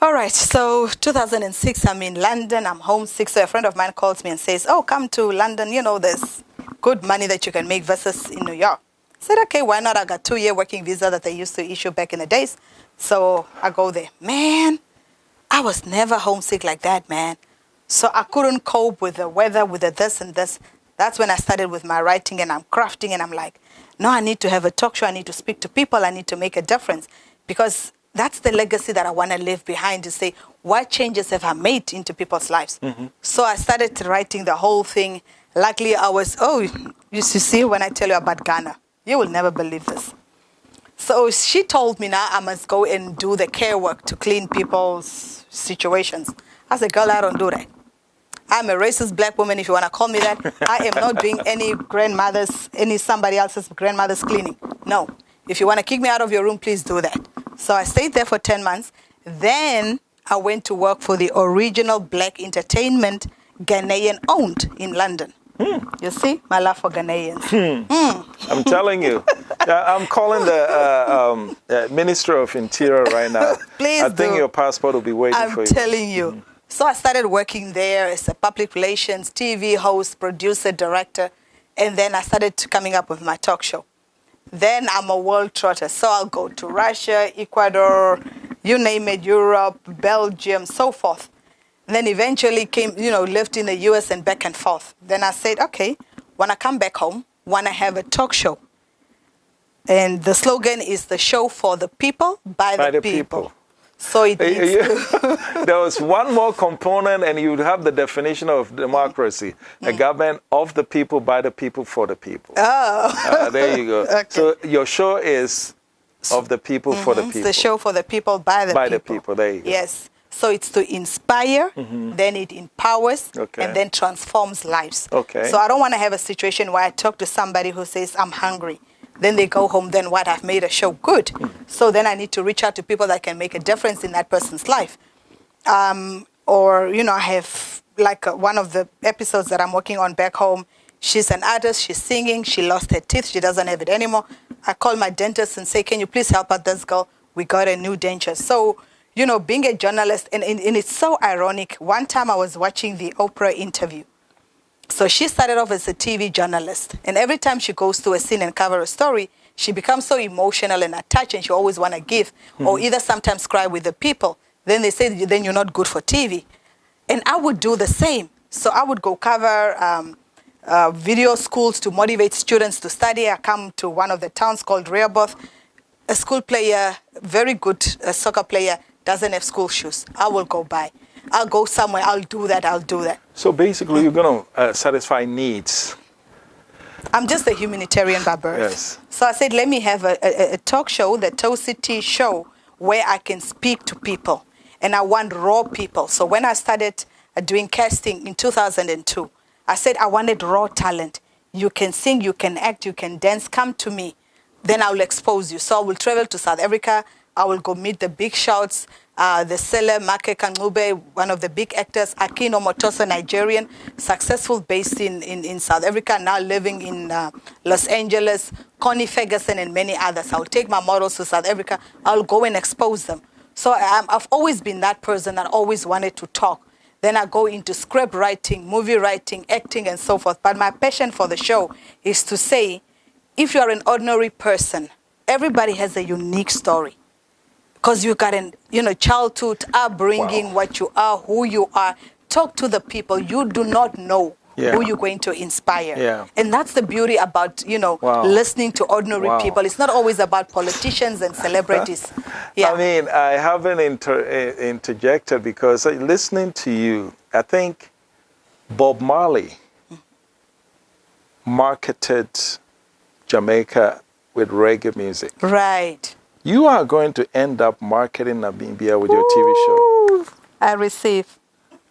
All right, so 2006, I'm in London, I'm homesick, so a friend of mine calls me and says, come to London, there's good money that you can make versus in New York. I said, okay, why not? I got 2-year working visa that they used to issue back in the days. So I go there. Man, I was never homesick like that, man. So I couldn't cope with the weather, with the this and this. That's when I started with my writing, and I'm crafting, and I'm like, no, I need to have a talk show. I need to speak to people. I need to make a difference, because that's the legacy that I want to leave behind, to say, what changes have I made into people's lives? So I started writing the whole thing. Luckily, I was, you see, when I tell you about Ghana, you will never believe this. So she told me now I must go and do the care work to clean people's situations. I said, girl, I don't do that. I'm a racist black woman, if you want to call me that. I am not doing any somebody else's grandmother's cleaning. No. If you want to kick me out of your room, please do that. So I stayed there for 10 months. Then I went to work for the original black entertainment, Ghanaian owned, in London. You see, my love for Ghanaians. I'm telling you. I'm calling the Minister of Interior right now. Please I think your passport will be waiting for you. I'm telling you. So I started working there as a public relations, TV host, producer, director, and then I started coming up with my talk show. Then I'm a world trotter, so I'll go to Russia, Ecuador, you name it, Europe, Belgium, so forth. Then eventually lived in the US and back and forth. Then I said, okay, when I come back home, want to have a talk show. And the slogan is the show for the people, by the people. So it needs to... There was one more component, and you would have the definition of democracy: a government of the people, by the people, for the people. Oh, there you go. Okay. So your show is of the people, for the people. It's the show for the people, by the people. By the people. There you go. Yes. So it's to inspire, then it empowers, Okay. and then transforms lives. Okay. So I don't want to have a situation where I talk to somebody who says, I'm hungry. Then they go home, then what, I've made a show good. So then I need to reach out to people that can make a difference in that person's life. Or, I have one of the episodes that I'm working on back home. She's an artist, she's singing, she lost her teeth, she doesn't have it anymore. I call my dentist and say, can you please help out this girl? We got a new denture. So, being a journalist, and it's so ironic. One time I was watching the Oprah interview. So she started off as a TV journalist. And every time she goes to a scene and cover a story, she becomes so emotional and attached, and she always want to give, or either sometimes cry with the people. Then they say, then you're not good for TV. And I would do the same. So I would go cover video schools to motivate students to study. I come to one of the towns called Rehoboth. A school player, very good soccer player, doesn't have school shoes. I will go buy. I'll go somewhere, I'll do that. So basically, you're going to satisfy needs. I'm just a humanitarian by birth. Yes. So I said, let me have a talk show, the Toucy T show, where I can speak to people. And I want raw people. So when I started doing casting in 2002, I said I wanted raw talent. You can sing, you can act, you can dance, come to me. Then I will expose you. So I will travel to South Africa. I will go meet the big shots. The seller, Make Kangube, one of the big actors, Akino Motoso, Nigerian, successful, based in South Africa, now living in Los Angeles, Connie Ferguson, and many others. I'll take my models to South Africa. I'll go and expose them. So I've always been that person that always wanted to talk. Then I go into script writing, movie writing, acting, and so forth. But my passion for the show is to say, if you are an ordinary person, everybody has a unique story. Because you got childhood, upbringing, what you are, who you are. Talk to the people. You do not know who you're going to inspire. Yeah. And that's the beauty about, listening to ordinary people. It's not always about politicians and celebrities. Yeah. I mean, I haven't interjected because listening to you, I think Bob Marley marketed Jamaica with reggae music. Right. You are going to end up marketing Namibia with your TV show. I receive.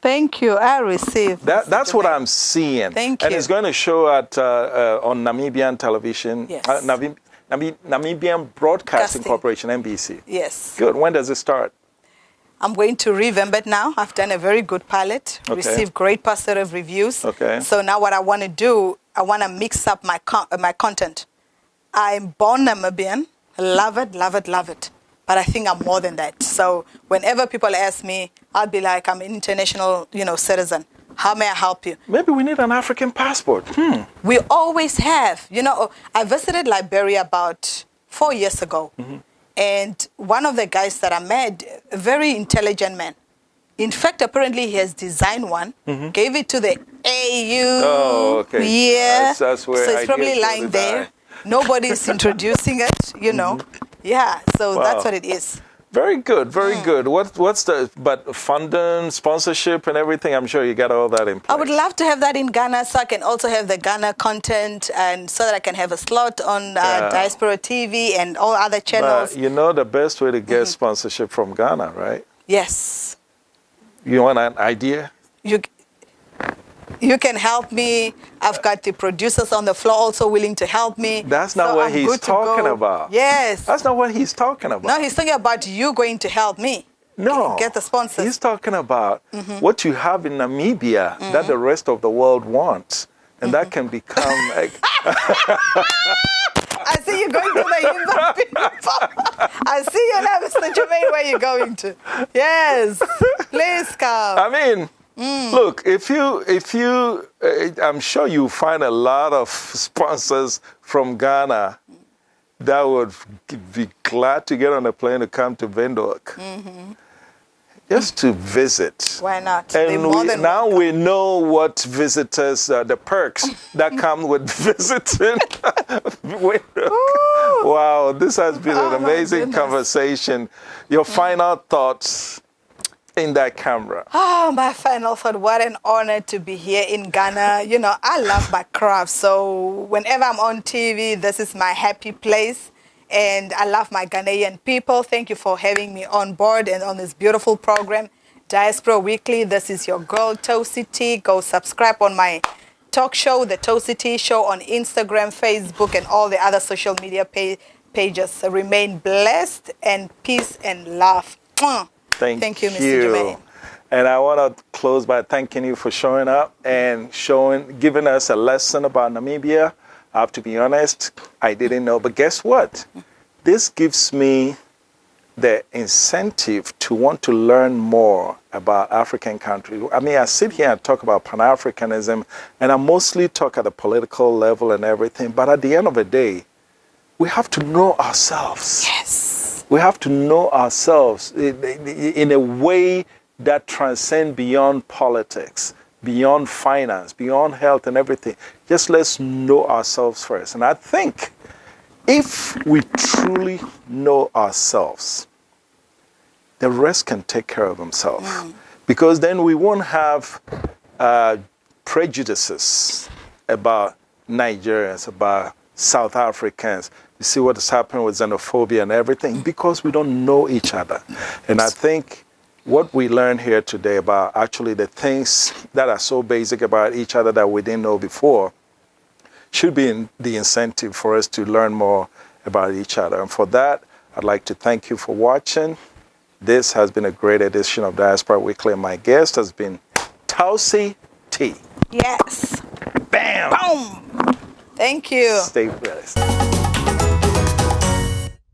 Thank you. I receive. That's what I'm seeing. Thank you. And it's going to show on Namibian television. Yes. Namibian Broadcasting Corporation, NBC. Yes. Good. When does it start? I'm going to revamp it now. I've done a very good pilot, received great positive reviews. Okay. So now what I want to do, I want to mix up my content. I'm born Namibian. Love it, love it, love it. But I think I'm more than that. So whenever people ask me, I'll be like, I'm an international, citizen. How may I help you? Maybe we need an African passport. We always have. I visited Liberia about 4 years ago. And one of the guys that I met, a very intelligent man. In fact, apparently he has designed one, gave it to the AU. Oh, okay. Yeah. That's where so it's probably lying there. Nobody's introducing it, Yeah, so that's what it is. Very good, very good. What's but funding, sponsorship, and everything? I'm sure you got all that in place. I would love to have that in Ghana, so I can also have the Ghana content, and so that I can have a slot on Diaspora TV and all other channels. But the best way to get sponsorship from Ghana, right? Yes. You want an idea? You can help me. I've got the producers on the floor also willing to help me. That's not what he's talking about. Yes. That's not what he's talking about. No, he's talking about you going to help me. No. Get the sponsors. He's talking about what you have in Namibia that the rest of the world wants. And that can become like... I see you going to the Yimba people. I see you now, Mr. Jermaine, where you're going to. Yes. Please come. I mean, look, if you, I'm sure you find a lot of sponsors from Ghana that would be glad to get on a plane to come to Windhoek. Just to visit. Why not? They're And more than now welcome. we know what visitors, the perks that come with visiting Windhoek. Wow, this has been Oh, an my amazing goodness. conversation. Your final thoughts in that camera. Oh, my final thought, what an honor to be here in Ghana. You know, I love my craft, so whenever I'm on TV, this is my happy place. And I love my Ghanaian people. Thank you for having me on board and on this beautiful program, Diaspora Weekly. This is your girl, Toucy T. Go subscribe on my talk show, the Toucy T Show, on Instagram, Facebook, and all the other social media pages. Remain blessed, and peace and love. Mwah. Thank you, Mr. Jermaine. And I want to close by thanking you for showing up and giving us a lesson about Namibia. I have to be honest, I didn't know. But guess what? This gives me the incentive to want to learn more about African countries. I mean, I sit here and talk about Pan-Africanism, and I mostly talk at the political level and everything. But at the end of the day, we have to know ourselves. Yes. We have to know ourselves in a way that transcends beyond politics, beyond finance, beyond health and everything. Just let's know ourselves first. And I think if we truly know ourselves, the rest can take care of themselves. Because then we won't have prejudices about Nigerians, about South Africans. You see what is happening with xenophobia and everything, because we don't know each other. And I think what we learned here today about actually the things that are so basic about each other that we didn't know before should be the incentive for us to learn more about each other. And for that, I'd like to thank you for watching. This has been a great edition of Diaspora Weekly, and my guest has been Toucy T. Yes. Bam! Boom. Thank you. Stay blessed.